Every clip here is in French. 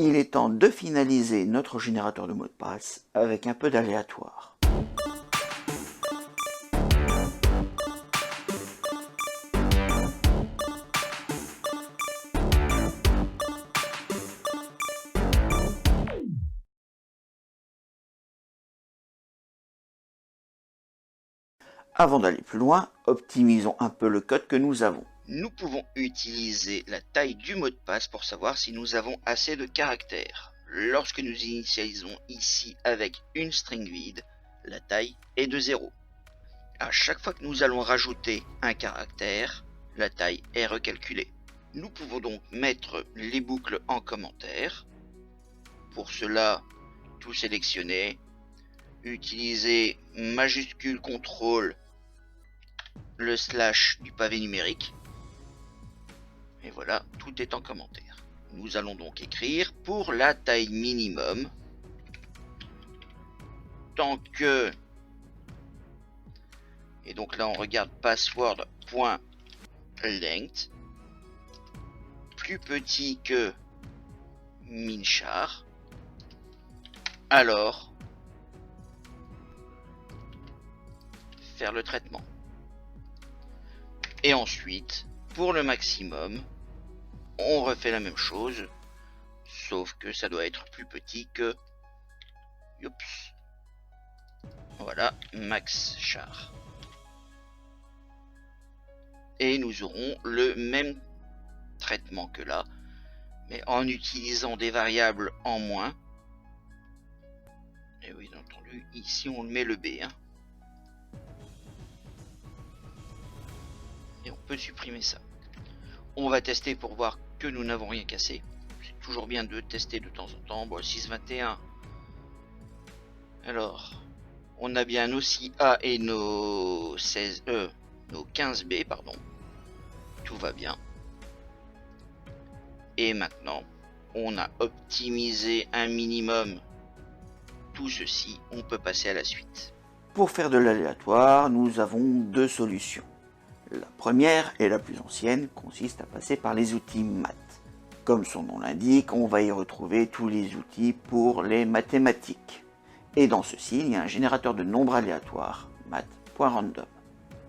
Il est temps de finaliser notre générateur de mots de passe avec un peu d'aléatoire. Avant d'aller plus loin, optimisons un peu le code que nous avons. Nous pouvons utiliser la taille du mot de passe pour savoir si nous avons assez de caractères. Lorsque nous initialisons ici avec une string vide, la taille est de 0. À chaque fois que nous allons rajouter un caractère, la taille est recalculée. Nous pouvons donc mettre les boucles en commentaire. Pour cela, tout sélectionner, utiliser majuscule CTRL, le slash du pavé numérique. Et voilà, tout est en commentaire. Nous allons donc écrire pour la taille minimum, tant que... Et donc là on regarde password.length plus petit que minchar, alors faire le traitement. Et ensuite, pour le maximum, on refait la même chose, sauf que ça doit être plus petit que... Oups. Voilà, max char. Et nous aurons le même traitement que là, mais en utilisant des variables en moins. Et oui, bien entendu, ici on met le B. Et on peut supprimer ça. On va tester pour voir que nous n'avons rien cassé. C'est toujours bien de tester de temps en temps. Bon, 6.21. Alors, on a bien nos 6A et nos 15B, pardon. Tout va bien. Et maintenant, on a optimisé un minimum tout ceci. On peut passer à la suite. Pour faire de l'aléatoire, nous avons deux solutions. La première et la plus ancienne consiste à passer par les outils maths. Comme son nom l'indique, on va y retrouver tous les outils pour les mathématiques. Et dans ceci, il y a un générateur de nombres aléatoires, math.random.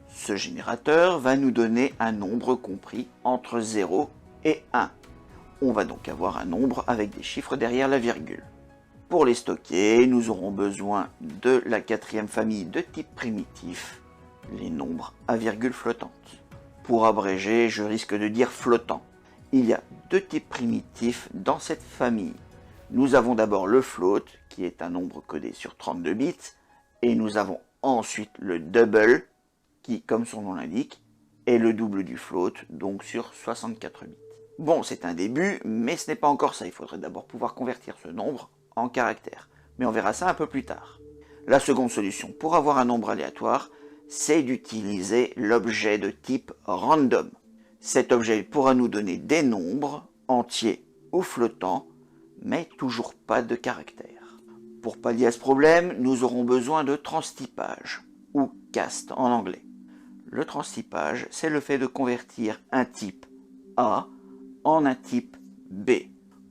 Ce générateur va nous donner un nombre compris entre 0 et 1. On va donc avoir un nombre avec des chiffres derrière la virgule. Pour les stocker, nous aurons besoin de la quatrième famille de type primitif, les nombres à virgule flottante. Pour abréger, je risque de dire flottant. Il y a deux types primitifs dans cette famille. Nous avons d'abord le float, qui est un nombre codé sur 32 bits, et nous avons ensuite le double, qui, comme son nom l'indique, est le double du float, donc sur 64 bits. Bon, c'est un début, mais ce n'est pas encore ça. Il faudrait d'abord pouvoir convertir ce nombre en caractères. Mais on verra ça un peu plus tard. La seconde solution pour avoir un nombre aléatoire, c'est d'utiliser l'objet de type random. Cet objet pourra nous donner des nombres, entiers ou flottants, mais toujours pas de caractères. Pour pallier à ce problème, nous aurons besoin de transtypage, ou cast en anglais. Le transtypage, c'est le fait de convertir un type A en un type B.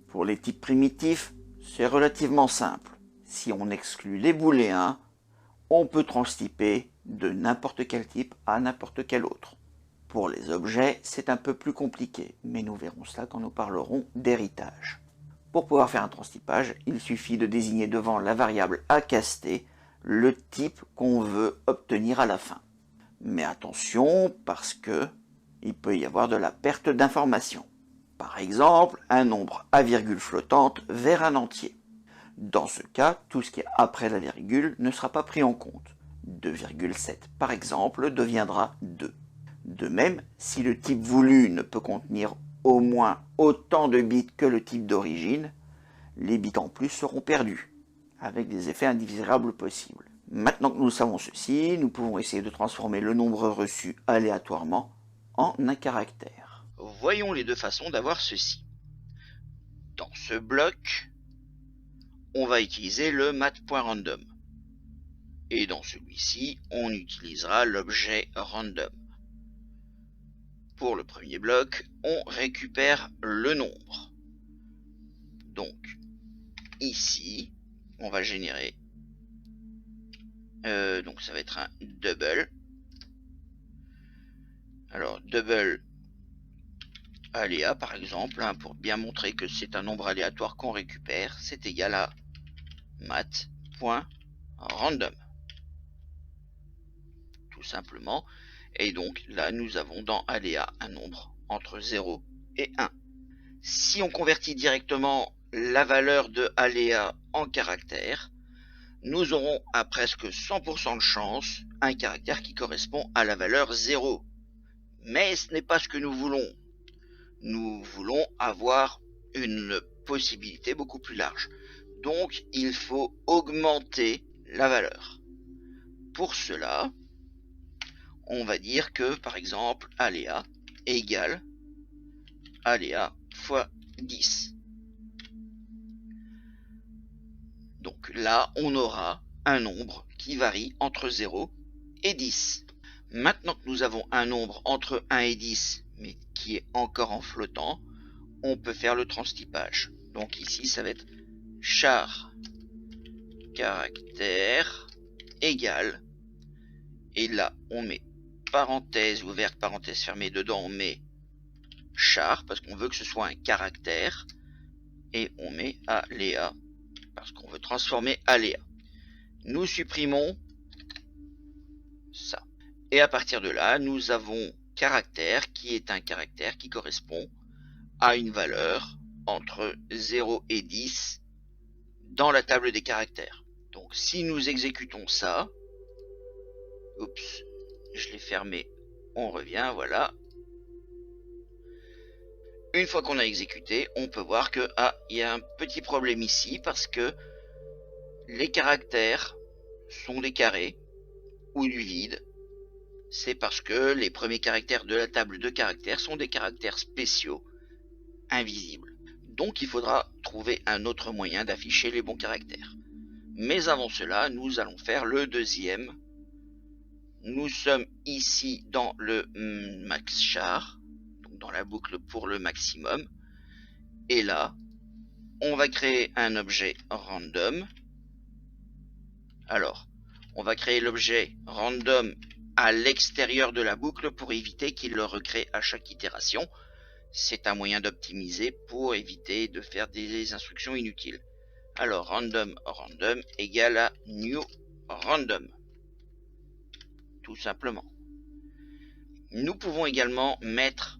Pour les types primitifs, c'est relativement simple. Si on exclut les booléens, on peut transtyper de n'importe quel type à n'importe quel autre. Pour les objets, c'est un peu plus compliqué, mais nous verrons cela quand nous parlerons d'héritage. Pour pouvoir faire un transtypage, il suffit de désigner devant la variable à caster le type qu'on veut obtenir à la fin. Mais attention, parce que il peut y avoir de la perte d'informations. Par exemple, un nombre à virgule flottante vers un entier. Dans ce cas, tout ce qui est après la virgule ne sera pas pris en compte. 2,7 par exemple deviendra 2. De même, si le type voulu ne peut contenir au moins autant de bits que le type d'origine, les bits en plus seront perdus, avec des effets indésirables possibles. Maintenant que nous savons ceci, nous pouvons essayer de transformer le nombre reçu aléatoirement en un caractère. Voyons les deux façons d'avoir ceci. Dans ce bloc, on va utiliser le math.random. Et dans celui-ci, on utilisera l'objet random. Pour le premier bloc, on récupère le nombre. Donc, ici, on va générer. Donc ça va être un double. Alors double aléa par exemple, hein, pour bien montrer que c'est un nombre aléatoire qu'on récupère, c'est égal à mat.random. Tout simplement. Et donc là nous avons dans aléa un nombre entre 0 et 1. Si on convertit directement la valeur de aléa en caractère, nous aurons à presque 100% de chance un caractère qui correspond à la valeur 0. Mais ce n'est pas ce que nous voulons. Nous voulons avoir une possibilité beaucoup plus large. Donc il faut augmenter la valeur. Pour cela, on va dire que par exemple aléa égale aléa fois 10. Donc là, on aura un nombre qui varie entre 0 et 10. Maintenant que nous avons un nombre entre 1 et 10, mais qui est encore en flottant, on peut faire le transtypage. Donc ici, ça va être char caractère égal. Et là, on met parenthèse ouverte, parenthèse fermée. Dedans, on met char, parce qu'on veut que ce soit un caractère. Et on met aléa, parce qu'on veut transformer aléa. Nous supprimons ça. Et à partir de là, nous avons caractère qui est un caractère qui correspond à une valeur entre 0 et 10 dans la table des caractères. Donc si nous exécutons ça, oups, je l'ai fermé, on revient, voilà. Une fois qu'on a exécuté, on peut voir que il y a un petit problème ici parce que les caractères sont des carrés ou du vide. C'est parce que les premiers caractères de la table de caractères sont des caractères spéciaux, invisibles. Donc il faudra trouver un autre moyen d'afficher les bons caractères. Mais avant cela, nous allons faire le deuxième. Nous sommes ici dans le max char, donc dans la boucle pour le maximum. Et là, on va créer un objet random. Alors, on va créer l'objet random à l'extérieur de la boucle pour éviter qu'il le recrée à chaque itération. C'est un moyen d'optimiser pour éviter de faire des instructions inutiles. Alors random égale à new random. Tout simplement. Nous pouvons également mettre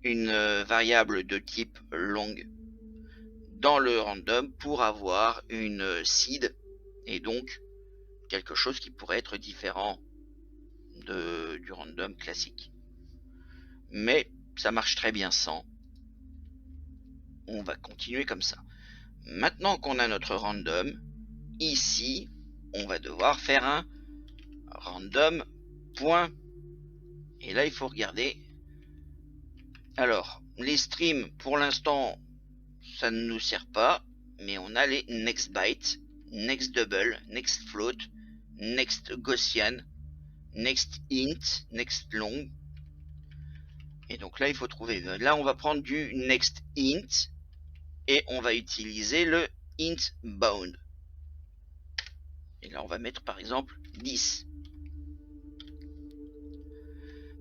une variable de type long dans le random pour avoir une seed et donc quelque chose qui pourrait être différent du random classique. Mais ça marche très bien sans. On va continuer comme ça. Maintenant qu'on a notre random, ici, on va devoir faire un random point. Et là, il faut regarder. Alors, les streams, pour l'instant, ça ne nous sert pas, mais on a les next byte, next double, next float, next Gaussian, next int, next long. Et donc là, il faut trouver. Là, on va prendre du next int et on va utiliser le int bound. Et là, on va mettre par exemple 10.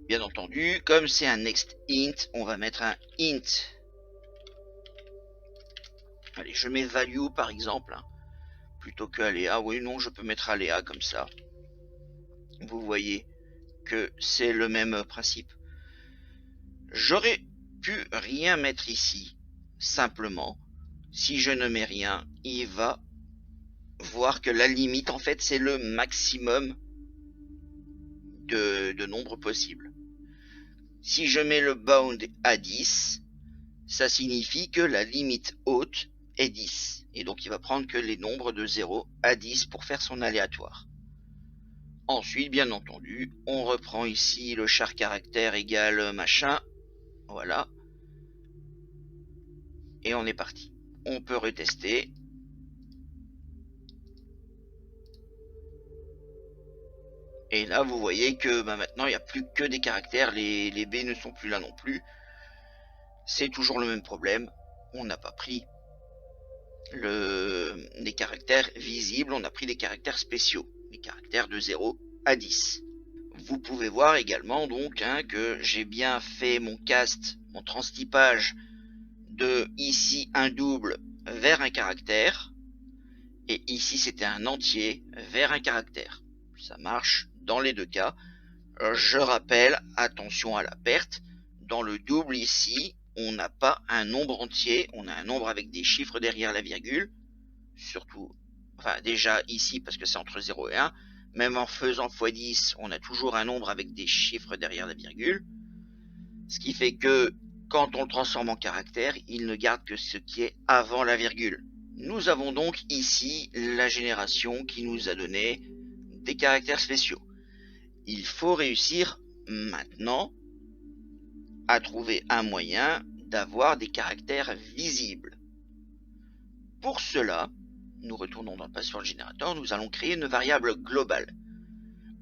Bien entendu, comme c'est un next int, on va mettre un int. Allez, je mets value par exemple, hein, plutôt que aléa. Oui, non, je peux mettre aléa comme ça. Vous voyez que c'est le même principe. J'aurais pu rien mettre ici. Simplement, si je ne mets rien, il va voir que la limite, en fait, c'est le maximum de nombre possible. Si je mets le bound à 10, ça signifie que la limite haute est 10. Et donc, il va prendre que les nombres de 0 à 10 pour faire son aléatoire. Ensuite, bien entendu, on reprend ici le char caractère égale machin. Voilà. Et on est parti. On peut retester. Et là, vous voyez que maintenant, il n'y a plus que des caractères. Les B ne sont plus là non plus. C'est toujours le même problème. On n'a pas pris les caractères visibles, on a pris des caractères spéciaux, les caractères de 0 à 10. Vous pouvez voir également donc que j'ai bien fait mon cast, mon transtypage de ici un double vers un caractère, et ici c'était un entier vers un caractère. Ça marche dans les deux cas. Je rappelle, attention à la perte, dans le double ici, on n'a pas un nombre entier, on a un nombre avec des chiffres derrière la virgule, surtout, enfin déjà ici parce que c'est entre 0 et 1, même en faisant x10, on a toujours un nombre avec des chiffres derrière la virgule, ce qui fait que quand on le transforme en caractère, il ne garde que ce qui est avant la virgule. Nous avons donc ici la génération qui nous a donné des caractères spéciaux. Il faut réussir maintenant à trouver un moyen d'avoir des caractères visibles. Pour cela, nous retournons dans le password générateur, nous allons créer une variable globale.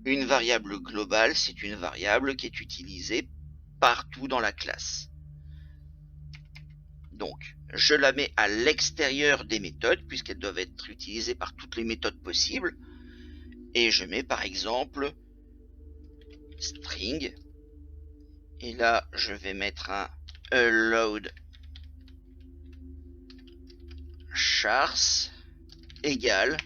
Une variable globale, c'est une variable qui est utilisée partout dans la classe. Donc, je la mets à l'extérieur des méthodes, puisqu'elles doivent être utilisées par toutes les méthodes possibles. Et je mets par exemple string. Et là, je vais mettre un load chars égale.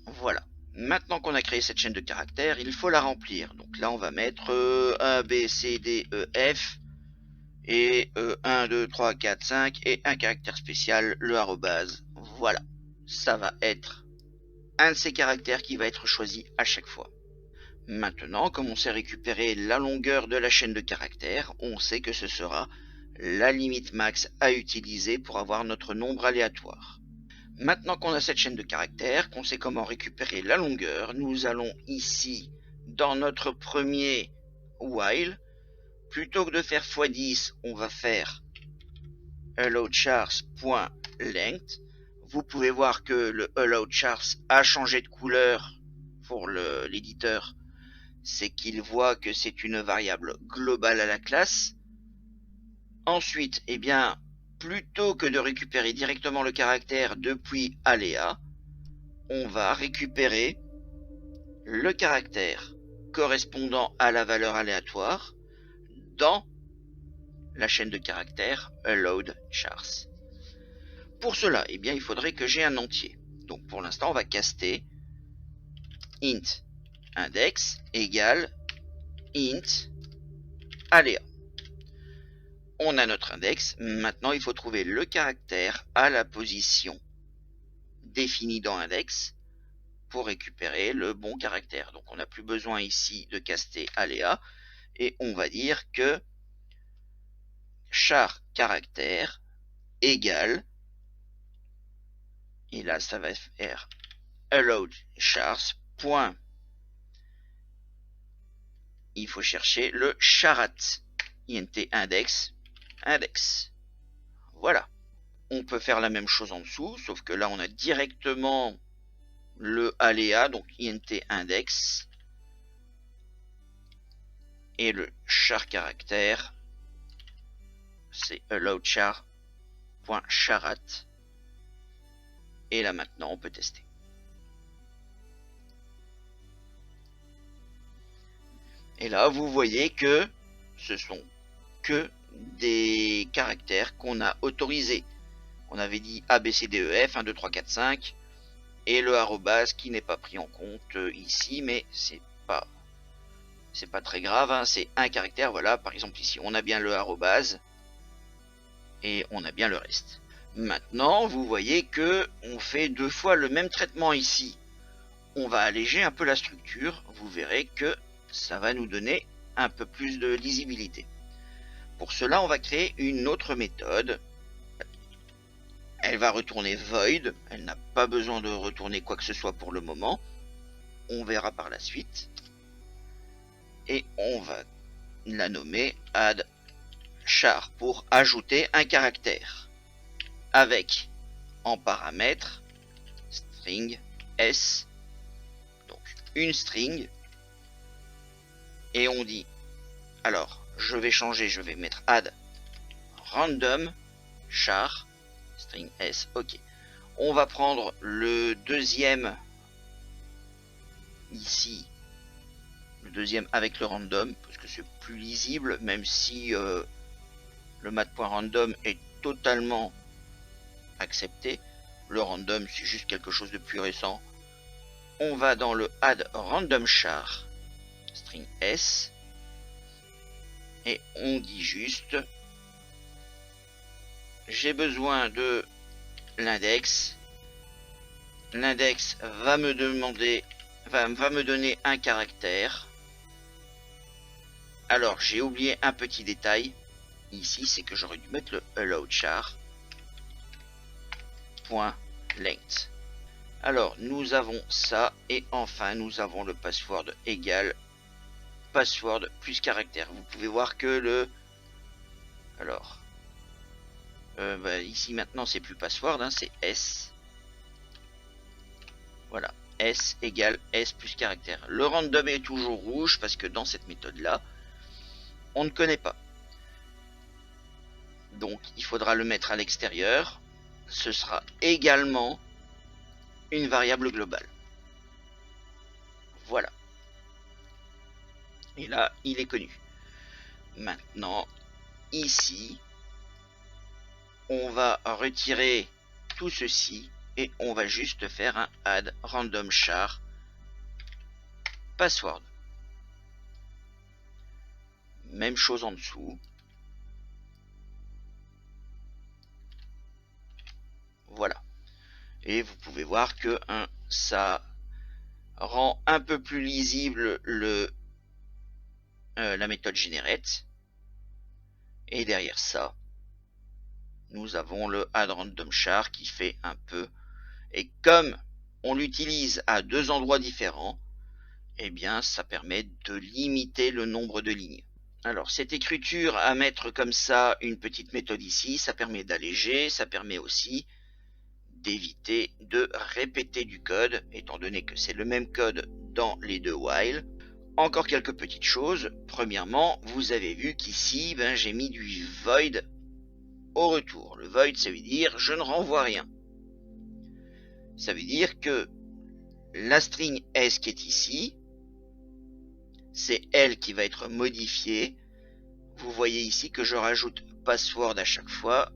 Voilà. Maintenant qu'on a créé cette chaîne de caractères, il faut la remplir. Donc là, on va mettre A, B, C, D, E, F. Et 1, 2, 3, 4, 5. Et un caractère spécial, le arrobase. Voilà. Ça va être un de ces caractères qui va être choisi à chaque fois. Maintenant, comme on sait récupérer la longueur de la chaîne de caractères, on sait que ce sera la limite max à utiliser pour avoir notre nombre aléatoire. Maintenant qu'on a cette chaîne de caractères, qu'on sait comment récupérer la longueur, nous allons ici, dans notre premier while, plutôt que de faire x10, on va faire allowedChars.length. Vous pouvez voir que le allowedChars a changé de couleur pour l'éditeur. C'est qu'il voit que c'est une variable globale à la classe. Ensuite, eh bien, plutôt que de récupérer directement le caractère depuis aléa, on va récupérer le caractère correspondant à la valeur aléatoire dans la chaîne de caractères allowedChars. Pour cela, eh bien, il faudrait que j'ai un entier. Donc pour l'instant, on va caster int index égale int aléa. On a notre index. Maintenant, il faut trouver le caractère à la position définie dans index pour récupérer le bon caractère. Donc on n'a plus besoin ici de caster aléa et on va dire que char caractère égale, et là ça va faire allowed chars point, il faut chercher le charat int index index. Voilà. On peut faire la même chose en dessous, sauf que là on a directement le aléa, donc int index, et le char caractère, c'est allowedchar.charat. Et là maintenant on peut tester. Et là vous voyez que ce sont que des caractères qu'on a autorisés. On avait dit A, B, C, D, E, F, 1, 2, 3, 4, 5, et le arrobase qui n'est pas pris en compte ici, mais c'est pas très grave, c'est un caractère. Voilà, par exemple ici on a bien le arrobase et on a bien le reste. Maintenant vous voyez que on fait deux fois le même traitement ici. On va alléger un peu la structure, vous verrez que ça va nous donner un peu plus de lisibilité. Pour cela, on va créer une autre méthode. Elle va retourner void, elle n'a pas besoin de retourner quoi que ce soit pour le moment. On verra par la suite. Et on va la nommer add char pour ajouter un caractère. Avec en paramètre string s, donc une string. Et on dit, alors je vais changer, je vais mettre add random char string S, ok. On va prendre le deuxième ici, le deuxième avec le random, parce que c'est plus lisible, même si le mat.random est totalement accepté. Le random, c'est juste quelque chose de plus récent. On va dans le add random char, string S, et on dit juste j'ai besoin de l'index. L'index va me demander, va me donner un caractère. Alors j'ai oublié un petit détail ici, c'est que j'aurais dû mettre le allowed char point length. Alors nous avons ça, et enfin nous avons le password égal password plus caractère. Vous pouvez voir que le alors ici maintenant c'est plus password, hein, c'est S. Voilà, S égale S plus caractère. Le random est toujours rouge parce que dans cette méthode là on ne connaît pas, donc il faudra le mettre à l'extérieur. Ce sera également une variable globale. Voilà, et là il est connu. Maintenant ici on va retirer tout ceci et on va juste faire un add random char password. Même chose en dessous. Voilà. Et vous pouvez voir que ça rend un peu plus lisible la méthode generate. Et derrière ça, nous avons le add random char qui fait un peu. Et comme on l'utilise à deux endroits différents, eh bien ça permet de limiter le nombre de lignes. Alors cette écriture à mettre comme ça une petite méthode ici, ça permet d'alléger, ça permet aussi d'éviter de répéter du code, étant donné que c'est le même code dans les deux while. Encore quelques petites choses. Premièrement, vous avez vu qu'ici j'ai mis du void au retour. Le void, ça veut dire je ne renvoie rien. Ça veut dire que la string S qui est ici, c'est elle qui va être modifiée. Vous voyez ici que je rajoute password à chaque fois.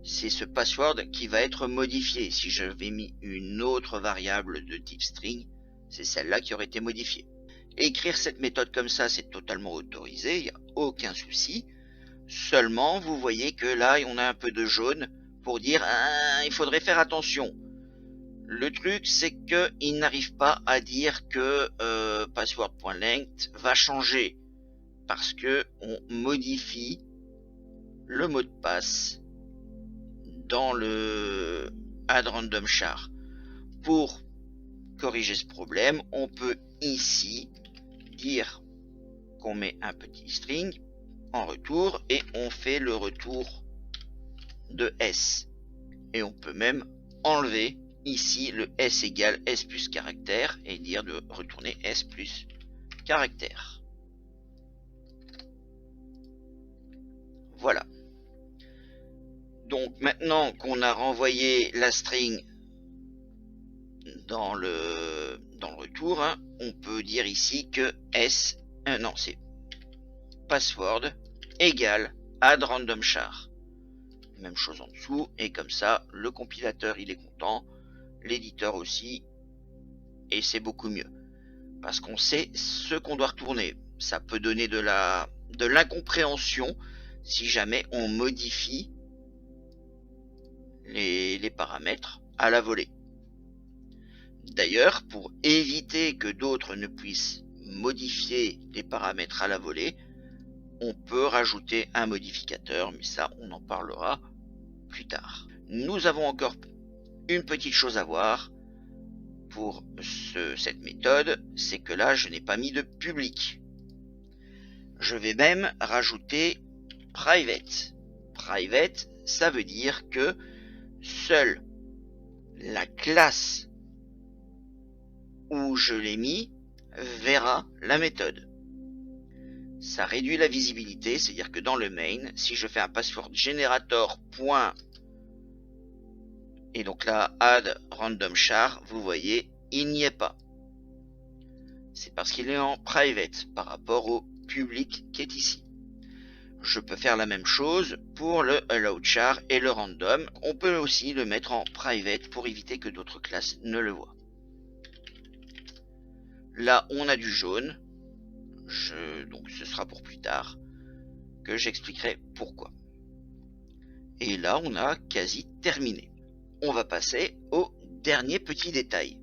C'est ce password qui va être modifié. Si j'avais mis une autre variable de type string, c'est celle-là qui aurait été modifiée. Écrire cette méthode comme ça, c'est totalement autorisé, il n'y a aucun souci. Seulement, vous voyez que là, on a un peu de jaune pour dire il faudrait faire attention. Le truc, c'est qu'il n'arrive pas à dire que password.length va changer parce que on modifie le mot de passe dans le add random char. Pour corriger ce problème, on peut ici dire qu'on met un petit string en retour et on fait le retour de S. Et on peut même enlever ici le S égale S plus caractère et dire de retourner S plus caractère. Voilà. Donc maintenant qu'on a renvoyé la string dans le retour, on peut dire ici que S, non c'est password égale add random char. Même chose en dessous, et comme ça le compilateur il est content, l'éditeur aussi, et c'est beaucoup mieux parce qu'on sait ce qu'on doit retourner. Ça peut donner de l'incompréhension si jamais on modifie les paramètres à la volée. D'ailleurs, pour éviter que d'autres ne puissent modifier les paramètres à la volée, on peut rajouter un modificateur, mais ça on en parlera plus tard. Nous avons encore une petite chose à voir pour cette méthode, c'est que là je n'ai pas mis de public. Je vais même rajouter private. Private, ça veut dire que seule la classe où je l'ai mis verra la méthode. Ça réduit la visibilité, c'est-à-dire que dans le main, si je fais un password generator Et donc là, add random char, vous voyez, il n'y est pas. C'est parce qu'il est en private par rapport au public qui est ici. Je peux faire la même chose pour le allow char et le random. On peut aussi le mettre en private pour éviter que d'autres classes ne le voient. Là, on a du jaune. Donc ce sera pour plus tard que j'expliquerai pourquoi. Et là, on a quasi terminé. On va passer au dernier petit détail.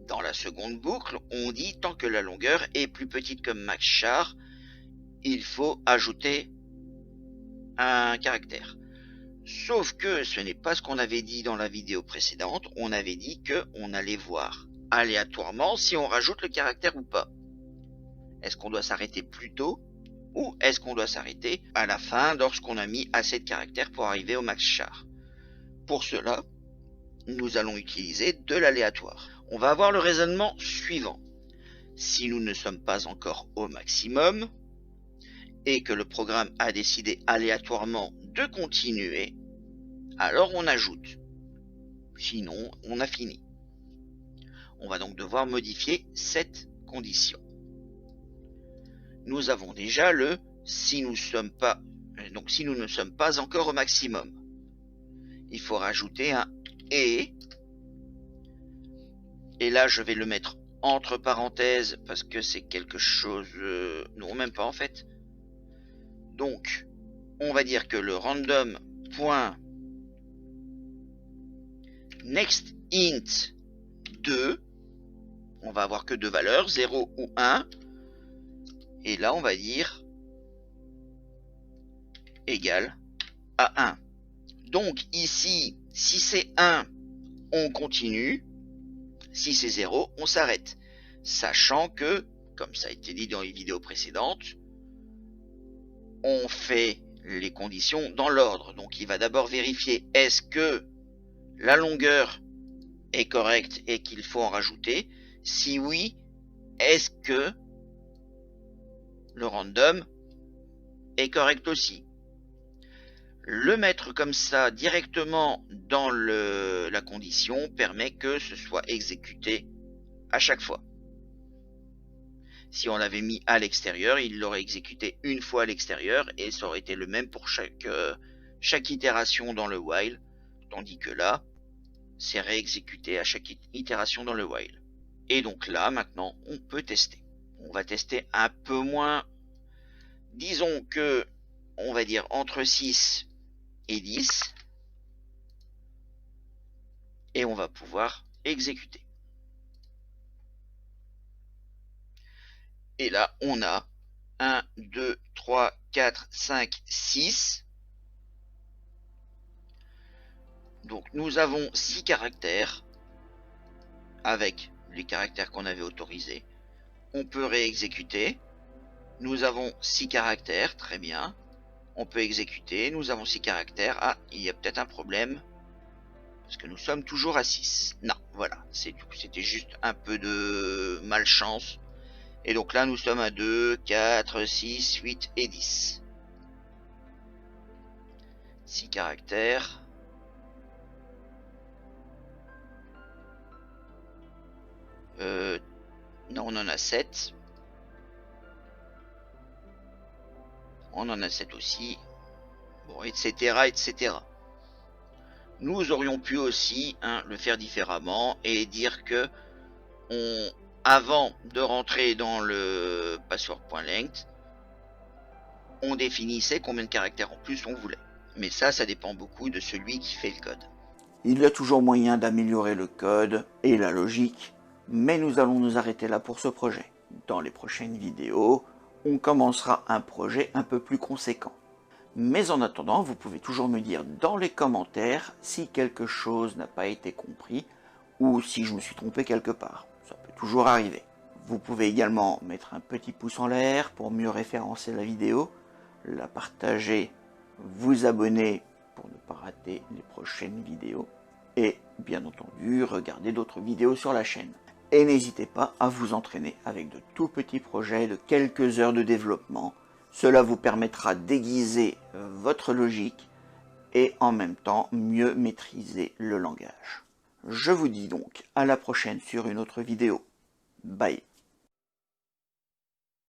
Dans la seconde boucle, on dit tant que la longueur est plus petite que max char, il faut ajouter un caractère. Sauf que ce n'est pas ce qu'on avait dit dans la vidéo précédente. On avait dit qu'on allait voir aléatoirement si on rajoute le caractère ou pas. Est-ce qu'on doit s'arrêter plus tôt ou est-ce qu'on doit s'arrêter à la fin lorsqu'on a mis assez de caractères pour arriver au max char? Pour cela, nous allons utiliser de l'aléatoire. On va avoir le raisonnement suivant. Si nous ne sommes pas encore au maximum et que le programme a décidé aléatoirement de continuer, alors on ajoute. Sinon, on a fini. On va donc devoir modifier cette condition. Nous avons déjà le si nous ne sommes pas encore au maximum. Il faut rajouter un et là je vais le mettre entre parenthèses parce que c'est quelque chose non, même pas en fait. Donc on va dire que le random point next int 2, on va avoir que deux valeurs, 0 ou 1, et là on va dire égal à 1. Donc ici, si c'est 1, on continue. Si c'est 0, on s'arrête. Sachant que, comme ça a été dit dans les vidéos précédentes, on fait les conditions dans l'ordre. Donc il va d'abord vérifier est-ce que la longueur est correcte et qu'il faut en rajouter. Si oui, est-ce que le random est correct aussi. Le mettre comme ça directement dans la condition permet que ce soit exécuté à chaque fois. Si on l'avait mis à l'extérieur, il l'aurait exécuté une fois à l'extérieur et ça aurait été le même pour chaque itération dans le while, tandis que là, c'est réexécuté à chaque itération dans le while. Et donc là, maintenant, on peut tester. On va tester un peu moins, disons que, on va dire entre 6 et 10, et on va pouvoir exécuter. Et là, on a 1, 2, 3, 4, 5, 6. Donc nous avons 6 caractères avec les caractères qu'on avait autorisés. On peut réexécuter. Nous avons 6 caractères, très bien. On peut exécuter, nous avons 6 caractères. Ah, il y a peut-être un problème. Parce que nous sommes toujours à 6. Non, voilà, c'est tout. C'était juste un peu de malchance. Et donc là, nous sommes à 2, 4, 6, 8 et 10. 6 caractères. Non, on en a 7. On en a 7 aussi. Bon, etc., etc. Nous aurions pu aussi le faire différemment et dire que avant de rentrer dans le password.length, on définissait combien de caractères en plus on voulait. Mais ça dépend beaucoup de celui qui fait le code. Il y a toujours moyen d'améliorer le code et la logique, mais nous allons nous arrêter là pour ce projet. Dans les prochaines vidéos, on commencera un projet un peu plus conséquent. Mais en attendant, vous pouvez toujours me dire dans les commentaires si quelque chose n'a pas été compris ou si je me suis trompé quelque part. Ça peut toujours arriver. Vous pouvez également mettre un petit pouce en l'air pour mieux référencer la vidéo, la partager, vous abonner pour ne pas rater les prochaines vidéos et bien entendu regarder d'autres vidéos sur la chaîne. Et n'hésitez pas à vous entraîner avec de tout petits projets de quelques heures de développement. Cela vous permettra d'aiguiser votre logique et en même temps mieux maîtriser le langage. Je vous dis donc à la prochaine sur une autre vidéo. Bye.